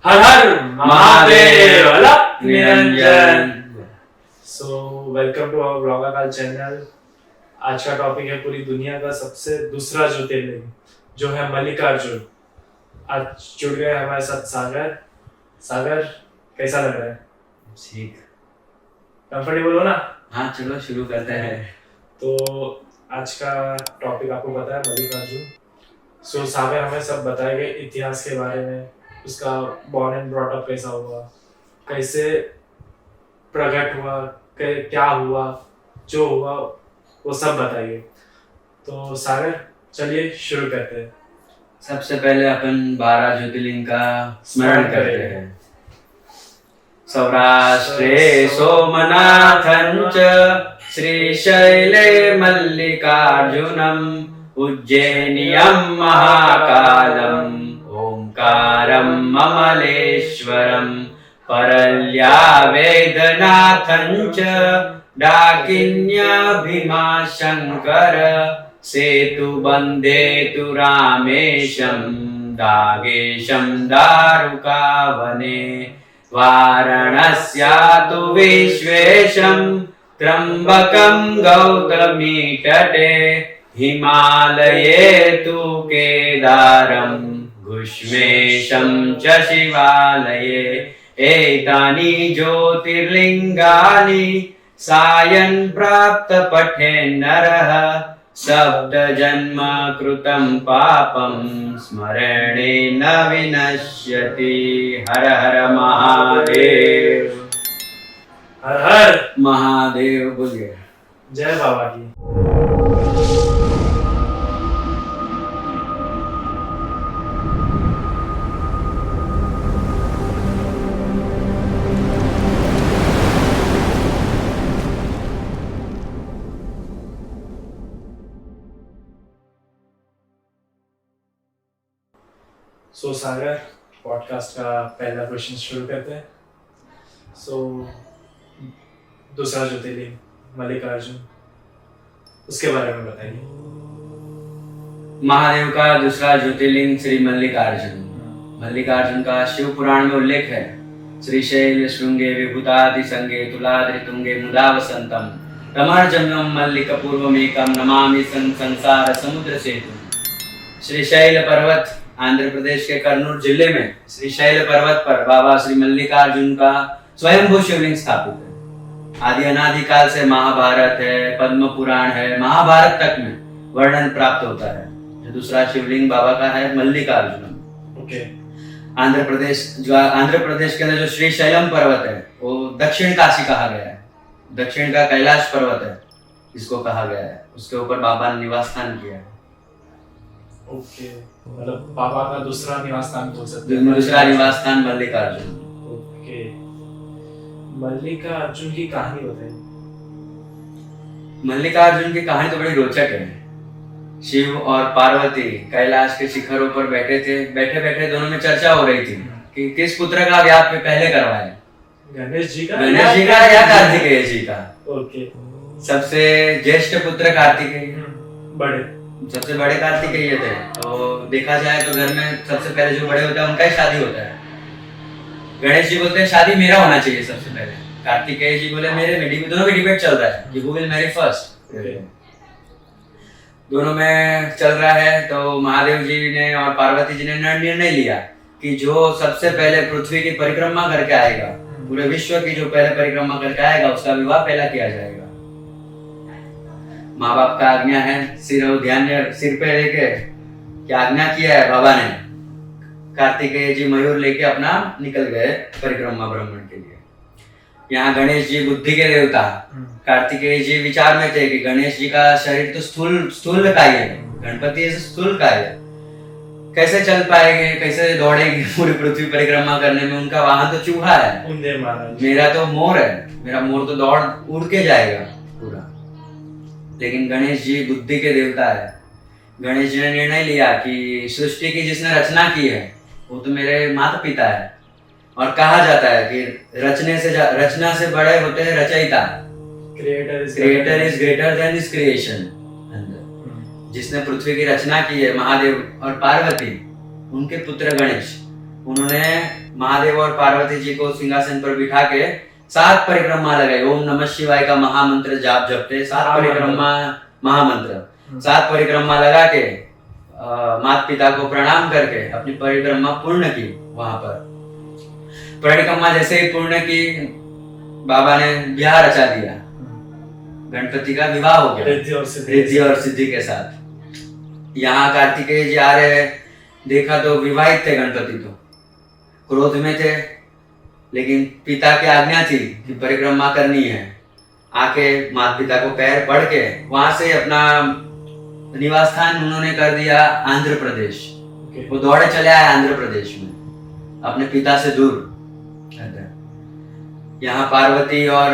हर हर महादेव अलग निरंजन। सो वेलकम टू आवर ब्लॉगाकाल चैनल। आज का टॉपिक है पूरी दुनिया का सबसे दूसरा ज्योतिर्लिंग जो है मल्लिकार्जुन। आज जुड़ गए हमारे साथ सागर। सागर कैसा लग रहा है? ठीक, कंफर्टेबल हो ना? हाँ चलो शुरू करते हैं। तो आज का टॉपिक आपको पता है मल्लिकार्जुन। सो सागर हमें सब बताएंगे इतिहास के बारे में, उसका बॉर्न एंड ब्रॉट अप कैसा हुआ, कैसे प्रकट हुआ, क्या हुआ, जो हुआ वो सब बताइए। तो सागर चलिए शुरू करते हैं। सबसे पहले अपन 12 ज्योतिर्लिंग का स्मरण करते हैं। सौराष्ट्रे सोमनाथं च श्रीशैले मल्लिकार्जुनम् उज्जैनियं महाकालम् ओंकारं ममलेश्वरं परल्या वेदनाथं च डाकिन्य भीमाशंकर सेतुबन्धे तु रामेशं दागेशं दारुकावने वाराणस्यातु विश्वेशं त्र्यम्बकं गौतमीतटे हिमालये तु केदारं घुष्मेशं च शिवालये एतानि ज्योतिर्लिङ्गानि सायं प्राप्त पठेन् नरः सप्तजन्म कृतं पापं स्मरणेन विनश्यति। हर हर महादेव। हर हर महादेव बोलिए। जय बाबा की। सो सागर, पॉडकास्ट का पहला क्वेश्चन शुरू करते हैं। सो दूसरा ज्योतिर्लिंग मल्लिकार्जुन, उसके बारे में बताइए। महादेव का दूसरा ज्योतिर्लिंग श्री मल्लिकार्जुन। मल्लिकार्जुन का शिव पुराण में उल्लेख है। श्रीशैल शृंगे विभूतादि संगे तुलाद्रि तुंगे मुदा वसंतम रमणजंगम मल्लिक पूर्वमेकम नमामि संसार समुद्र सेतु। श्रीशैल पर्वत आंध्र प्रदेश के कर्नूल जिले में श्रीशैल पर्वत पर बाबा श्री मल्लिकार्जुन का स्वयंभू शिवलिंग स्थापित है। आदि अनादि काल से महाभारत है, पद्म पुराण है, महाभारत तक में वर्णन प्राप्त होता है। जो दूसरा शिवलिंग बाबा का है मल्लिकार्जुन। ओके। आंध्र प्रदेश के अंदर जो श्रीशैलम पर्वत है वो दक्षिण काशी कहा गया है। दक्षिण का कैलाश पर्वत है इसको कहा गया है। उसके ऊपर बाबा ने निवास स्थान किया है। ओके, मतलब बाबा का दूसरा निवास स्थान बोल सकते हैं। दूसरा निवास स्थान मल्लिकार्जुन। ओके, मल्लिकार्जुन की कहानी बताइए। मल्लिकार्जुन की कहानी तो बड़ी रोचक है। शिव और पार्वती कैलाश के शिखरों पर बैठे थे। बैठे बैठे दोनों में चर्चा हो रही थी कि किस पुत्र का ब्याह पहले करवाएं, गणेश जी का या कार्तिकेय जी का। ओके। सबसे ज्येष्ठ पुत्र कार्तिकेय, बड़े, सबसे बड़े कार्तिकेय थे। तो देखा जाए तो घर में सबसे पहले जो बड़े होता है उनका ही शादी होता है। गणेश जी बोलते हैं शादी मेरा होना चाहिए सबसे पहले। कार्तिकेय जी बोले मेरे में। दोनों में डिबेट चल रहा है कि हु विल मैरी फर्स्ट। दोनों में चल रहा है तो महादेव जी ने और पार्वती जी ने निर्णय लिया कि जो सबसे पहले पृथ्वी की परिक्रमा करके आएगा, पूरे विश्व की जो पहले परिक्रमा करके आएगा उसका विवाह पहला किया जाएगा। माँ बाप का आज्ञा है, सिर पे लेके क्या आज्ञा किया है बाबा ने। कार्तिकेय जी मयूर लेके अपना निकल गए परिक्रमा भ्रमण के लिए। यहाँ गणेश जी बुद्धि के देवता, कार्तिकेय जी विचार में थे कि गणेश जी का शरीर तो स्थूल काय है, गणपति स्थूल काय है, कैसे चल पाएंगे, कैसे दौड़ेंगे पूरी पृथ्वी परिक्रमा करने में। उनका वाहन तो चूहा है, मेरा तो मोर है, मेरा मोर तो दौड़ उड़ के जाएगा पूरा। लेकिन गणेश जी बुद्धि के देवता है। गणेश जी ने निर्णय लिया कि सृष्टि की जिसने रचना की है वो तो मेरे माता पिता है। और कहा जाता है कि रचना से बड़े होते हैं रचयिता। Creator is greater than his creation. जिसने पृथ्वी की रचना की है महादेव और पार्वती, उनके पुत्र गणेश। उन्होंने महादेव और पार्वती जी को सिंहासन पर बिठा के 7 परिक्रमा लगाई। ओम नमः शिवाय का महामंत्र जाप जपते 7 परिक्रमा, महामंत्र 7 परिक्रमा लगा के माता पिता को प्रणाम करके अपनी परिक्रमा पूर्ण की। वहां पर परिक्रमा जैसे ही पूर्ण की, बाबा ने ब्याह रचा दिया, गणपति का विवाह हो गया रिद्धि और सिद्धि के साथ। यहाँ कार्तिकेय जी आ रहे हैं, देखा तो विवाहित थे गणपति, तो क्रोध में थे, लेकिन पिता की आज्ञा थी कि परिक्रमा करनी है। आके माता पिता को पैर पड़ के वहां से अपना निवास स्थान उन्होंने कर दिया आंध्र प्रदेश। वो दौड़े चले आए आंध्र प्रदेश में अपने पिता से दूर। यहाँ पार्वती और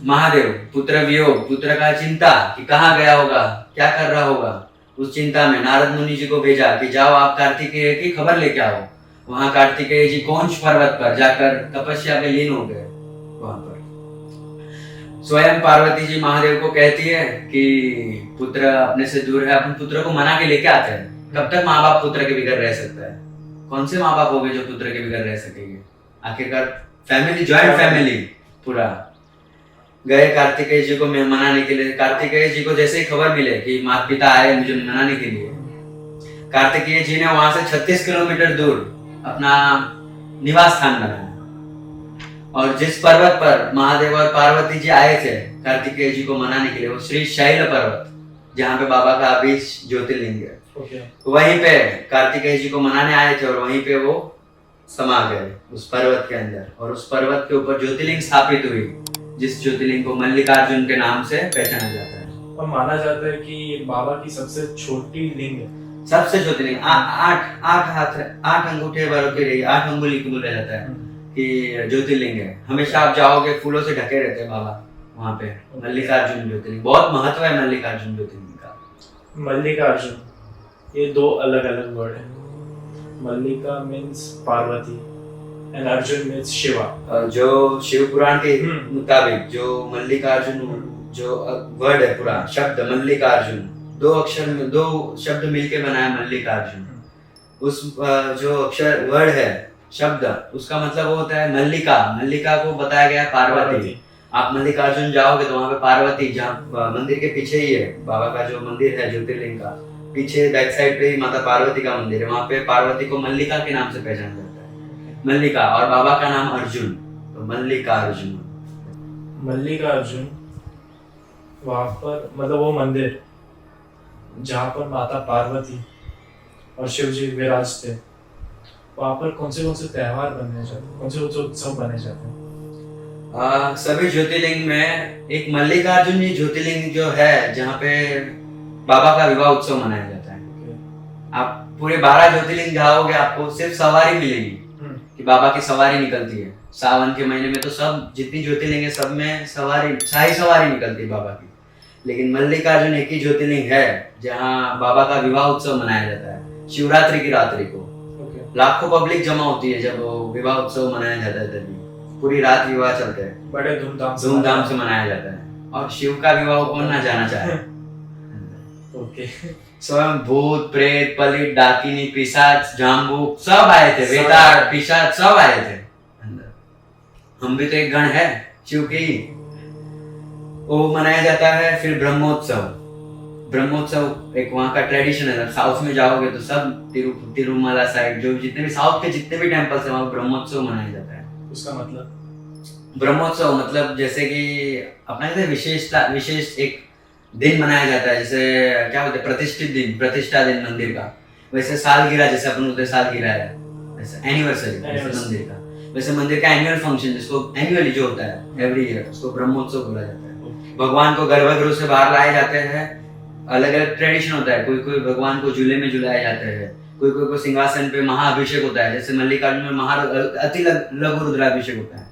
महादेव पुत्र वियोग, पुत्र का चिंता कि कहाँ गया होगा, क्या कर रहा होगा, उस चिंता में नारद मुनि जी को भेजा कि जाओ आप कार्तिकेय की खबर लेके आओ। वहां कार्तिकेय जी कौंच पर्वत पर जाकर तपस्या में लीन हो गए। वहां पर स्वयं पार्वती जी महादेव को कहती है कि पुत्र अपने से दूर है, अपन पुत्र को मना के लेके आते हैं। कब तक माँ बाप पुत्र के बिगड़ रह सकता है? कौन से माँ बाप हो गए जो पुत्र के बिगड़ रह सकेंगे? आखिरकार फैमिली, ज्वाइंट फैमिली पूरा गए कार्तिकेय जी को मनाने के लिए। कार्तिकेय जी को जैसे ही खबर मिले कि माता पिता आए मुझे मनाने के लिए, कार्तिकेय जी ने वहां से 36 किलोमीटर दूर अपना निवास स्थान बनाया। और जिस पर्वत पर महादेव और पार्वती जी आए थे कार्तिकेय जी को मनाने के लिए, वो श्री शैल पर्वत, जहाँ पे बाबा का 20 ज्योतिर्लिंग है, वहीं पे कार्तिकेय जी को मनाने आए थे और वहीं पे वो समा गए उस पर्वत के अंदर। और उस पर्वत के ऊपर ज्योतिर्लिंग स्थापित हुई, जिस ज्योतिर्लिंग को मल्लिकार्जुन के नाम से पहचाना जाता है। और माना जाता है कि बाबा की सबसे छोटी लिंग है, सबसे ज्योतिर्लिंग 8 अंगूठे भर के रही, 8 अंगुली को बोला जाता है कि ज्योतिर्लिंग है। हमेशा आप जाओगे फूलों से ढके रहते हैं बाबा वहां पे। मल्लिकार्जुन ज्योतिर्लिंग, बहुत महत्व है मल्लिकार्जुन ज्योतिर्लिंग का। मल्लिकार्जुन, ये 2 अलग अलग वर्ड है। Mallika means Parvati and Arjun means Shiva. जो शिव पुराण के मुताबिक जो मल्लिकार्जुन जो वर्ड है, पूरा शब्द मल्लिकार्जुन, 2 अक्षर में 2 शब्द मिलके बना है मल्लिकार्जुन। उस जो अक्षर वर्ड है, शब्द, उसका मतलब वो होता है मल्लिका। मल्लिका को बताया गया पार्वती। आप मल्लिकार्जुन जाओगे तो वहां पे पार्वती, जहाँ मंदिर के पीछे ही है बाबा का जो मंदिर है ज्योतिर्लिंग का, पीछे बैक साइड पे ही माता पार्वती का मंदिर है। वहां पे पार्वती को मल्लिका के नाम से पहचाना जाता है, मल्लिका। और बाबा का नाम अर्जुन, तो मल्लिकार्जुन। मल्लिकार्जुन वहां पर मतलब वो मंदिर जहाँ पर माता पार्वती और शिव जी विराजते, वहां पर कौन से त्योहार बने जाते हैं, कौन से उत्सव बने जाते हैं? सभी ज्योतिर्लिंग में एक मल्लिकार्जुन जी ज्योतिर्लिंग जो है, जहाँ पे बाबा का विवाह उत्सव मनाया जाता है। आप पूरे 12 ज्योतिर्लिंग जाओगे, आपको सिर्फ सवारी मिलेगी कि बाबा की सवारी निकलती है। सावन के महीने में तो सब जितनी ज्योतिर्लिंग है सब में सवारी, शाही सवारी निकलती है बाबा की। लेकिन मल्लिकार्जुन एक ही ज्योतिर्लिंग है जहाँ बाबा का विवाह उत्सव मनाया जाता है शिवरात्रि की रात्रि को। लाखों पब्लिक जमा होती है जब विवाह उत्सव मनाया जाता है, तभी पूरी रात विवाह चलते हैं, बड़े धूमधाम से मनाया जाता है। और शिव का विवाह कौन ना जाना चाहे। स्वयं भूत, प्रेत, पलित, डाकिनी, पिशाच, जाम्बू सब आए थे, वेताल, पिशाच सब आए थे अंदर। हम भी तो एक गण है शिव की। वो मनाया जाता है। फिर ब्रह्मोत्सव, ब्रह्मोत्सव एक वहाँ का ट्रेडिशन है। साउथ में जाओगे तो सब तिरुमला साइड, जो जितने भी साउथ के जितने भी टेम्पल्स है, वहाँ ब्रह्मोत्सव मनाया जाता है। उसका मतलब ब्रह्मोत्सव मतलब जैसे कि अपना विशेष एक दिन मनाया जाता है, जैसे क्या बोलते हैं, प्रतिष्ठित दिन, प्रतिष्ठा दिन मंदिर का। वैसे सालगिरह जैसे अपन बोलते हैं सालगिरह है, वैसे एनिवर्सरी मंदिर का। वैसे मंदिर का एनुअल फंक्शन, जिसको एनुअली जो होता है एवरी ईयर, उसको ब्रह्मोत्सव बोला जाता है। भगवान को गर्भगृह से बाहर लाए जाते हैं। अलग अलग ट्रेडिशन होता है। कोई भगवान को झूले में झुलाए जाते हैं, कोई को सिंहासन पे महाअभिषेक होता है। जैसे मल्लिकार्जुन में अति लघु रुद्राभिषेक होता है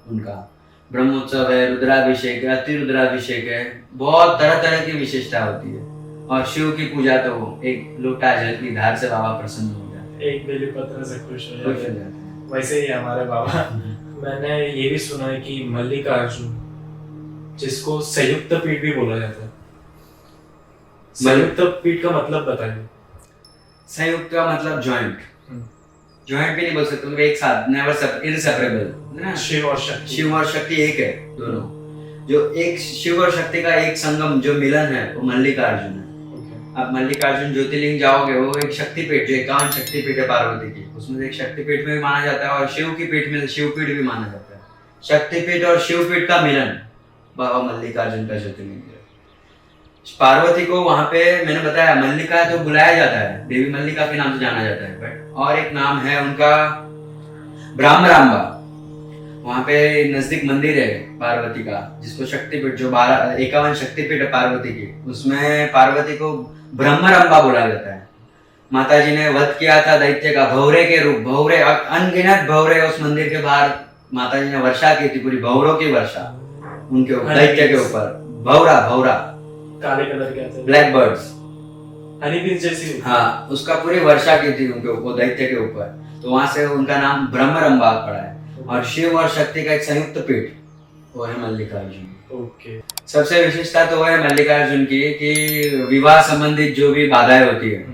उनका। ब्रह्मोत्सव है, रुद्राभिषेक है, अति रुद्राभिषेक है, बहुत तरह तरह की विशेषता होती है। और शिव की पूजा तो एक लोटा जल की धार से बाबा प्रसन्न हो जाते हैं, एक बेलपत्र से खुश हो जाते हैं। वैसे ही हमारे बाबा। मैंने ये भी सुना है कि मल्लिकार्जुन, जिसको संयुक्त पीठ भी बोला जाता है, संयुक्त पीठ का मतलब बताइए। संयुक्त का मतलब जॉइंट, ज्वाइंट भी नहीं बोल सकते, उनको एक साथ, नेवर इनसेपरेबल ना। शिव और शक्ति। शिव और शक्ति एक है दोनों। जो एक शिव और शक्ति का एक संगम, जो मिलन है, वो मल्लिकार्जुन है। आप मल्लिकार्जुन ज्योतिर्लिंग जाओगे, वो एक शक्तिपीठ, जो 51 शक्तिपीठ है पार्वती की, उसमें से एक शक्तिपीठ में भी माना जाता है, और शिव की पीठ में शिवपीठ भी माना जाता है। शक्तिपीठ और शिवपीठ का मिलन बाबा मल्लिकार्जुन का ज्योतिर्लिंग है। पार्वती को वहां पे मैंने बताया मल्लिका तो बुलाया जाता है, देवी मल्लिका के नाम से जाना जाता है, बट और एक नाम है उनका ब्रह्मरांबा। वहां पे नजदीक मंदिर है पार्वती का, जिसको शक्तिपीठ, जो 51 शक्तिपीठ है पार्वती की, उसमें पार्वती को ब्रह्मरंबा बोला जाता है। माता जी ने वध किया था दैत्य का, भौरे के रूप, भौरे अनगिनत भौरे उस मंदिर के बाहर माता जी ने वर्षा की थी, पूरी भौरों की वर्षा उनके ऊपर, दैत्य के ऊपर। भौरा, भौरा काले कलर के आते, ब्लैक बर्ड्स, हनी बीज जैसी। हाँ, उसका पूरी वर्षा की थी उनके ऊपर, दैत्य के ऊपर। तो वहां से उनका नाम ब्रह्मरंबा पड़ा है। और शिव और शक्ति का एक संयुक्त पीठ, वो है मल्लिकार्जुन। ओके। सबसे विशेषता तो वो है मल्लिकार्जुन की कि विवाह संबंधित जो भी बाधाएं होती है,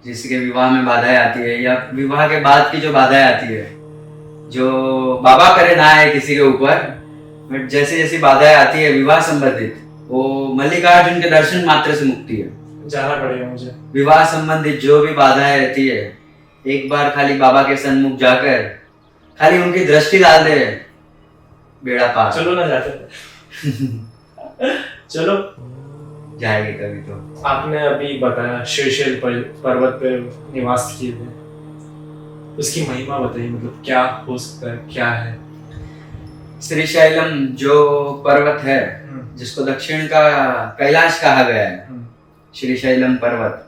जिसके विवाह में बाधाएं आती है, या विवाह के बाद की जो बाधाएं आती है, जो बाबा करे ना आए किसी के ऊपर, बट जैसी जैसी बाधाएं आती है विवाह संबंधित, वो मल्लिकार्जुन के दर्शन मात्र से मुक्ति है। जाना पड़ेगा मुझे। विवाह संबंधित जो भी बाधाएं रहती है, एक बार खाली बाबा के सन्मुख जाकर खाली उनकी दृष्टि डाल दे, बेड़ा पार। चलो ना जाते चलो जाएंगे कभी तो। आपने अभी बताया श्रीशैल पर्वत पे निवास किए थे, उसकी महिमा बताइए, मतलब क्या हो सकता है, क्या है? श्रीशैलम जो पर्वत है, जिसको दक्षिण का कैलाश कहा गया है, श्रीशैलम पर्वत,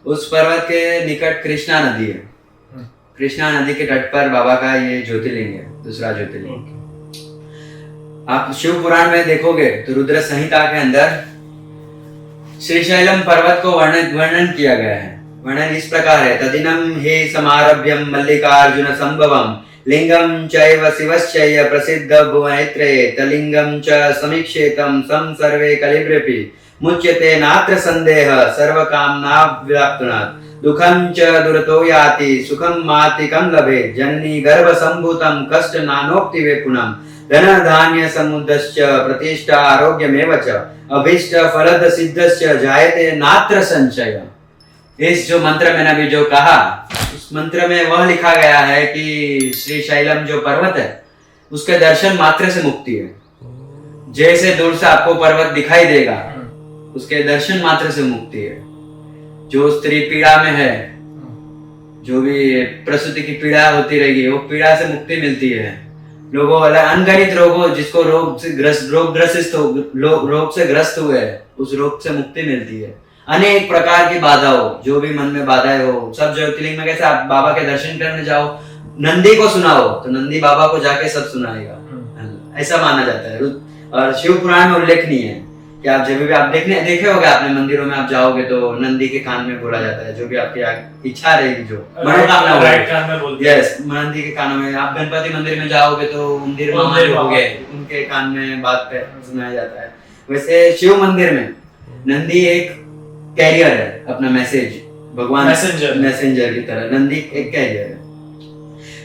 उस पर्वत के निकट कृष्णा नदी है। कृष्णा नदी के तट पर बाबा का ये ज्योतिर्लिंग है, दूसरा ज्योतिर्लिंग। आप शिव पुराण में देखोगे तो रुद्र संहिता के अंदर श्रीशैलम पर्वत को वर्णन किया गया है। वर्णन इस प्रकार है, तदिनं हे समारभ्यं मल्लिकार्जुन संभवम लिंगम चैव शिवश्चैव प्रसिद्ध भुवनेत्रये तलिंगम च समीक्षेतं सं सर्वे कलिब्रपि मुच्यते नात्र संदेह सर्व कामना व्याप्तनात् दुखं च दुरतो याति सुखं मातिकं लभे जननी गर्भ संभूतं कष्ट नानोक्ति वेपुनम धन धान्य समुद्रश्च प्रतिष्ठा आरोग्यमेव च अभीष्ट फलद सिद्धश्च जायते नात्र संशय। इस जो मंत्र मैंने अभी जो कहा, उस मंत्र में वह लिखा गया है कि श्रीशैलम जो पर्वत है, उसके दर्शन मात्र से मुक्ति है। जैसे दूर से आपको पर्वत दिखाई देगा, उसके दर्शन मात्र से मुक्ति है। जो स्त्री पीड़ा में है, जो भी प्रसूति की पीड़ा होती रहेगी, वो पीड़ा से मुक्ति मिलती है। लोगों वाला अनगणित रोगों, जिसको रोग से ग्रस्त हुए, उस रोग से मुक्ति मिलती है। अनेक प्रकार की बाधा हो, जो भी मन में बाधाएं हो, सब ज्योतिर्लिंग में कैसे आप बाबा के दर्शन करने जाओ, नंदी को सुनाओ तो नंदी बाबा को जाके सब सुनाएगा, ऐसा माना जाता है। और शिव पुराण में उल्लेखनीय है कि आप जब भी आप देखे होगे आपने मंदिरों में आप जाओगे तो नंदी के कान में बोला जाता है, जो भी आपकी इच्छा रहेगी, जो मनोकामना हो, यस, नंदी के कानों में। आप गणपति मंदिर में जाओगे तो मंदिर मामा जो हो गए, उनके कान में बात सुनाया जाता है। वैसे शिव मंदिर में नंदी एक कैरियर है, अपना मैसेज, भगवान मैसेंजर की तरह नंदी एक कैरियर है।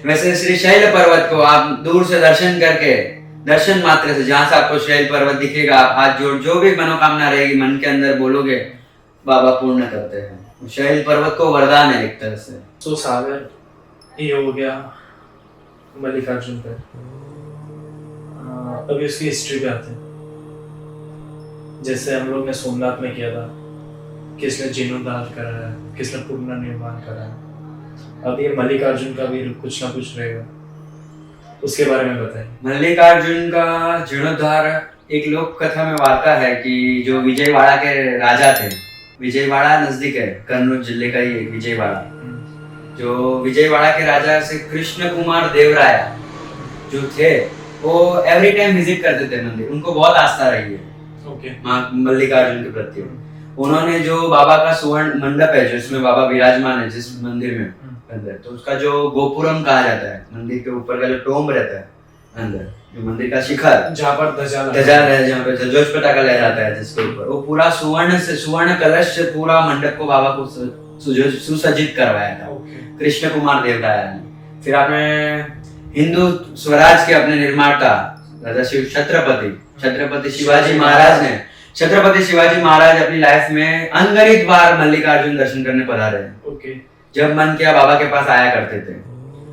वैसे श्रीशैल पर्वत को आप दूर से दर्शन करके, दर्शन मात्र से, जहां से आपको शैल पर्वत दिखेगा, आप हाथ जोड़ जो भी मनोकामना रहेगी मन के अंदर बोलोगे, बाबा पूर्ण करते हैं। शैल पर्वत को वरदान है एक तरह से। तो सागर ये हो गया मल्लिकार्जुन पे। अभी उसकी हिस्ट्री पे आते हैं। जैसे हम लोग ने सोमनाथ में किया था, किसने जीर्णोद्धार करा है, किसने पुनर्निर्माण करा है, अब ये मल्लिकार्जुन का भी कुछ ना कुछ रहेगा, उसके बारे में बताइए। मल्लिकार्जुन का जीर्णोद्धार एक लोक कथा में वार्ता है कि जो विजयवाड़ा के राजा थे, विजयवाड़ा नजदीक है, कन्नौज जिले का ही एक विजयवाड़ा, जो विजयवाड़ा के राजा से कृष्ण कुमार देवराय जो थे, वो एवरी टाइम विजिट करते थे मंदिर, उनको बहुत आस्था रही है मल्लिकार्जुन के प्रति। उन्होंने जो बाबा का सुवर्ण मंडप है, जिसमें बाबा विराजमान है जिस मंदिर में अंदर, तो उसका जो गोपुरम कहा जाता है, मंदिर के ऊपर का जो टोम्ब रहता है अंदर, जो मंदिर का शिखर, जहाँ पर ध्वजा है, जहाँ पे ध्वज पताका लहराता है जिसके ऊपर, वो पूरा सुवर्ण कलश से पूरा मंडप को बाबा को सुसज्जित करवाया था, ओके कृष्ण कुमार देवराया ने। फिर आपने हिंदू स्वराज के अपने निर्माता राजा छत्रपति शिवाजी महाराज ने, छत्रपति शिवाजी महाराज अपनी लाइफ में अनगिनत बार मल्लिकार्जुन दर्शन करने पधारे। ओके जब मन किया बाबा के पास आया करते थे।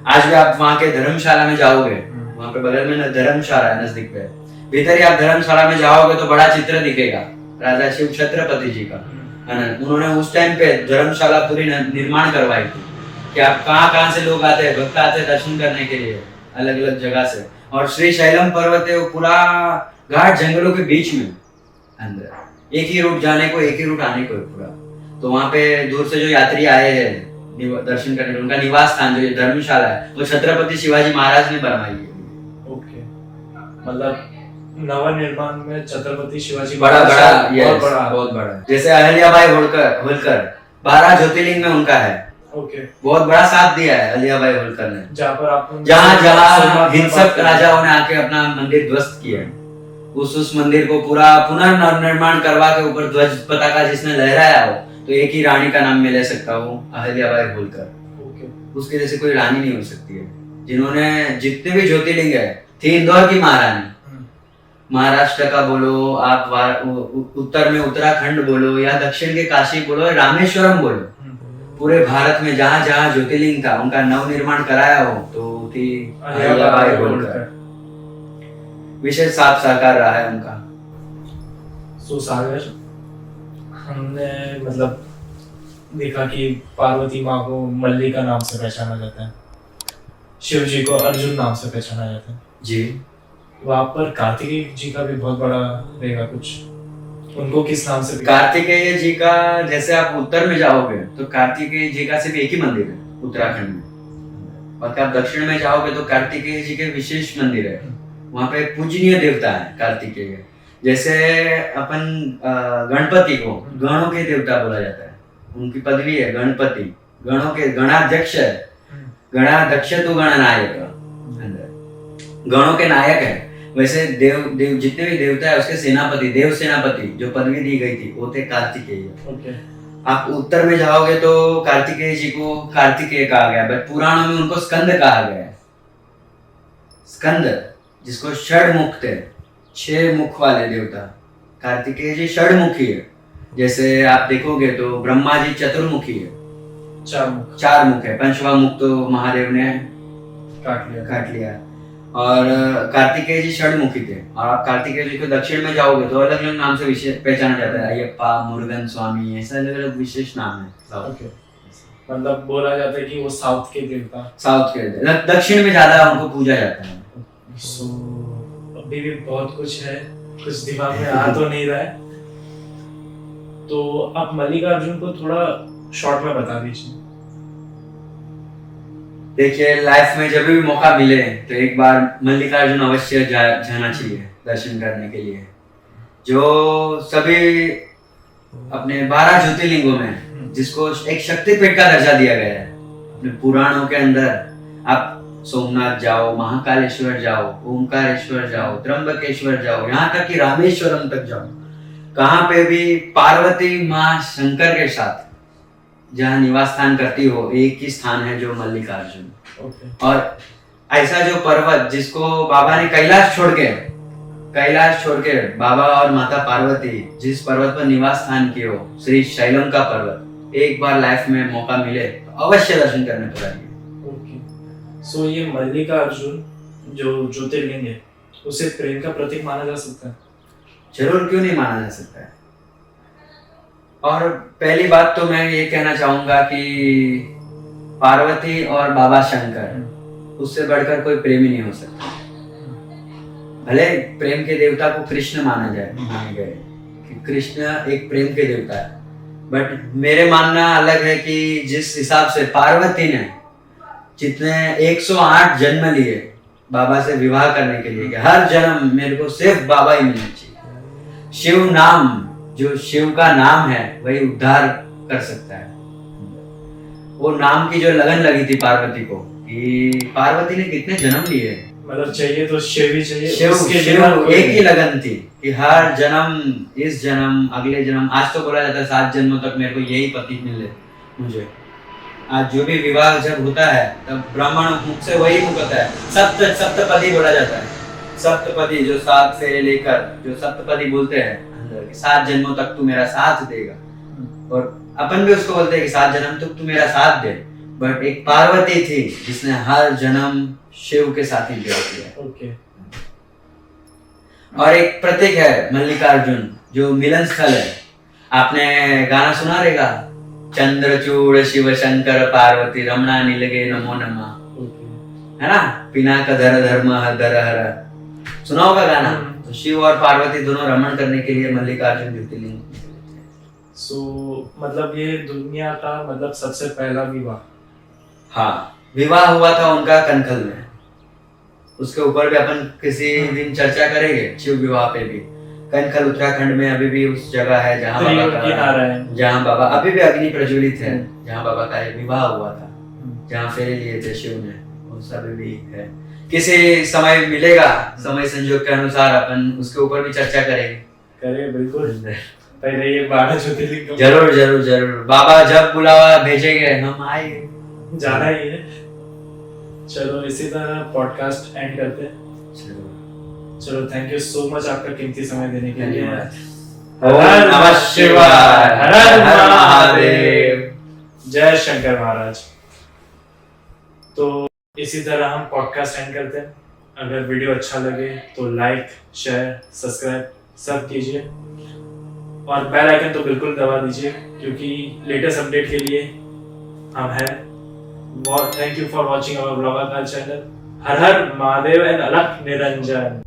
आज भी आप वहाँ के धर्मशाला में जाओगे, वहाँ पे बगल में धर्मशाला है नजदीक पे, भीतर ही आप धर्मशाला में जाओगे तो बड़ा चित्र दिखेगा राजा शिव छत्रपति जी का। उन्होंने उस टाइम पे धर्मशाला पूरी निर्माण करवाई थी कि आप कहाँ से लोग आते हैं, भक्त आते हैं दर्शन करने के लिए अलग अलग जगह से। और श्री शैलम पर्वत है वो पूरा घाट जंगलों के बीच में अंदर, एक ही रूट जाने को एक ही रूट आने को है पूरा। तो वहाँ पे दूर से जो यात्री आए हैं दर्शन करने, उनका निवास स्थान जो धर्मशाला है वो छत्रपति शिवाजी महाराज ने बनवाई है। ओके, मतलब नवनिर्माण में छत्रपति शिवाजी बड़ा बहुत बड़ा बहुत बड़ा। जैसे अहिल्याबाई होलकर 12 ज्योतिर्लिंग में उनका है। ओके, बहुत बड़ा साथ दिया है अहिल्याबाई होलकर ने। जहाँ हिंसक राजाओं ने आके अपना मंदिर ध्वस्त किया, उस मंदिर को पूरा पुनर्निर्माण करवा के ऊपर ध्वज पताका जिसने लहराया हो, तो एक ही रानी का नाम मैं ले सकता हूँ, अहिल्याबाई होलकर। उसके जैसे कोई रानी नहीं हो सकती है, जिन्होंने जितने भी ज्योतिर्लिंग है, थी इंदौर की महारानी। महाराष्ट्र का बोलो आप, उत्तर में उत्तराखंड बोलो या दक्षिण के काशी बोलो, रामेश्वरम बोलो, पूरे भारत में जहाँ जहाँ ज्योतिर्लिंग था उनका नवनिर्माण कराया हो तो थी अहिल्याबाई होलकर। विशेष साथ सहकार रहा है उनका। सो सागर, हमने मतलब देखा कि पार्वती माँ को मल्लिका नाम से पहचाना जाता है, शिव जी को अर्जुन नाम से पहचाना जाता है जी। वहाँ पर कार्तिकेय जी का भी बहुत बड़ा रहेगा कुछ, उनको किस नाम से? कार्तिकेय जी का, जैसे आप उत्तर में जाओगे तो कार्तिकेय जी का सिर्फ एक ही मंदिर है उत्तराखंड में, और आप दक्षिण में जाओगे तो कार्तिकेय जी के विशेष मंदिर है। वहाँ पे पूजनीय देवता है कार्तिकेय। जैसे अपन गणपति को गणों के देवता बोला जाता है, उनकी पदवी है गणपति, गणों के गणाध्यक्ष है, गणाध्यक्ष तो गणनायक, गणों के नायक है। वैसे देव जितने भी देवता है उसके सेनापति, देव सेनापति जो पदवी दी गई थी वो थे कार्तिकेय। आप उत्तर में जाओगे तो कार्तिकेय जी को कार्तिकेय कहा गया, बट पुराणों में उनको स्कंद कहा गया है। स्कंद जिसको षडमुख थे, 6 मुख वाले देवता, कार्तिकेय जी षडमुखी है। जैसे आप देखोगे तो ब्रह्मा जी चतुर्मुखी है, 4 मुख है, 5वां मुख तो महादेव ने काट लिया। और कार्तिकेय जी षडमुखी थे। और आप कार्तिकेय जी को दक्षिण में जाओगे तो अलग अलग नाम से विशेष पहचाना जाता है, अयप्पा, मुरुगन स्वामी, ऐसा अलग अलग विशेष नाम है। ओके, मतलब बोला जाता है कि वो साउथ के देवता, साउथ के दक्षिण में ज्यादा उनको पूजा जाता है। सो अभी भी बहुत कुछ है, कुछ दिमाग में आ तो नहीं रहा है, तो आप मल्लिकार्जुन को थोड़ा शॉर्ट में बता दीजिए। देखिए, लाइफ में जब भी मौका मिले तो एक बार मल्लिकार्जुन अवश्य जाना चाहिए दर्शन करने के लिए। जो सभी अपने 12 ज्योतिर्लिंगों में जिसको एक शक्तिपीठ का दर्जा दिया गया है अपने पुराणों के अंदर, आप सोमनाथ जाओ, महाकालेश्वर जाओ, ओमकारेश्वर जाओ, त्र्यंबकेश्वर जाओ, यहाँ तक कि रामेश्वरम तक जाओ, कहाँ पे भी पार्वती माँ शंकर के साथ जहाँ निवास स्थान करती हो, एक ही स्थान है जो मल्लिकार्जुन। और ऐसा जो पर्वत जिसको बाबा ने कैलाश छोड़ के बाबा और माता पार्वती जिस पर्वत पर निवास स्थान किए हो, श्री शैलम का पर्वत, एक बार लाइफ में मौका मिले तो अवश्य दर्शन करने को चाहिए। सो ये मल्लिकार्जुन जो ज्योतिर्लिंग है उसे प्रेम का प्रतीक माना जा सकता है? जरूर, क्यों नहीं माना जा सकता है। और पहली बात तो मैं ये कहना चाहूंगा कि पार्वती और बाबा शंकर, उससे बढ़कर कोई प्रेमी नहीं हो सकता। भले प्रेम के देवता को कृष्ण माने गए कि कृष्ण एक प्रेम के देवता है, बट मेरे मानना अलग है कि जिस हिसाब से पार्वती ने जितने 108 जन्म लिए बाबा से विवाह करने के लिए, कि हर जन्म मेरे को सिर्फ बाबा ही मिलना चाहिए। शिव नाम, जो शिव का नाम है वही उद्धार कर सकता है। वो नाम की जो लगन लगी थी पार्वती को, कि पार्वती ने कितने जन्म लिए, मतलब चाहिए तो शिव ही चाहिए, शिव एक ही लगन थी कि हर जन्म, इस जन्म, अगले जन्म, आज तो बोला जाता है 7 जन्मों तक मेरे को यही पति मिले, मुझे। आज जो भी विवाह जब होता है तब ब्राह्मण मुख से वही मुकता है, सप्तपदी बोला जाता है। सप्तपदी जो 7 फेरे लेकर जो सप्तपदी बोलते हैं अंदर के, 7 जन्मों तक तू मेरा साथ देगा। और अपन भी उसको बोलते हैं कि 7 जन्म तक तू मेरा साथ दे। बट एक पार्वती थी जिसने हर जन्म शिव के साथ ही विवाह किया। ओके। और एक प्रतीक है मल्लिकार्जुन जो मिलन स्थल है। आपने गाना सुना रहेगा, चंद्रचूड़ शिव शंकर पार्वती रमणा नीलगे नमो नमः, ओके। है ना, पिनाक धर धर्म हर हर, सुना होगा गाना। तो शिव और पार्वती दोनों रमण करने के लिए मल्लिकार्जुन ज्योतिर्लिंग। सो मतलब ये दुनिया का मतलब सबसे पहला विवाह। हाँ, विवाह हुआ था उनका कनखल में। उसके ऊपर भी अपन किसी दिन चर्चा करेंगे, शिव विवाह पे भी। कनखल उत्तराखंड में अभी भी उस जगह है जहाँ बाबा अभी भी अग्नि प्रज्वलित है, जहाँ बाबा का एक विवाह हुआ था, जहाँ फेरे लिए थे शिव ने, वो सब भी है। किसी समय मिलेगा, समय संजोग के अनुसार अपन उसके ऊपर भी चर्चा करेंगे। बिल्कुल। पहले ये 12 ज्योतिर्लिंग जरूर जरूर जरूर, बाबा जब बुलावा भेजेंगे हम आएंगे, जाना ही है। चलो इसी तरह पॉडकास्ट एंड करते हैं। चलो थैंक यू सो मच आपका कीमती समय देने के लिए। ओम नमः शिवाय, हर हर महादेव, जय शंकर महाराज। तो इसी तरह हम पॉडकास्ट एंड करते हैं। अगर वीडियो अच्छा लगे तो लाइक शेयर सब्सक्राइब सब कीजिए और बेल आइकन तो बिल्कुल दबा दीजिए, क्योंकि लेटेस्ट अपडेट के लिए हम हैं। Thank you for watching our blogger channel. हर हर महादेव एंड अलख निरंजन।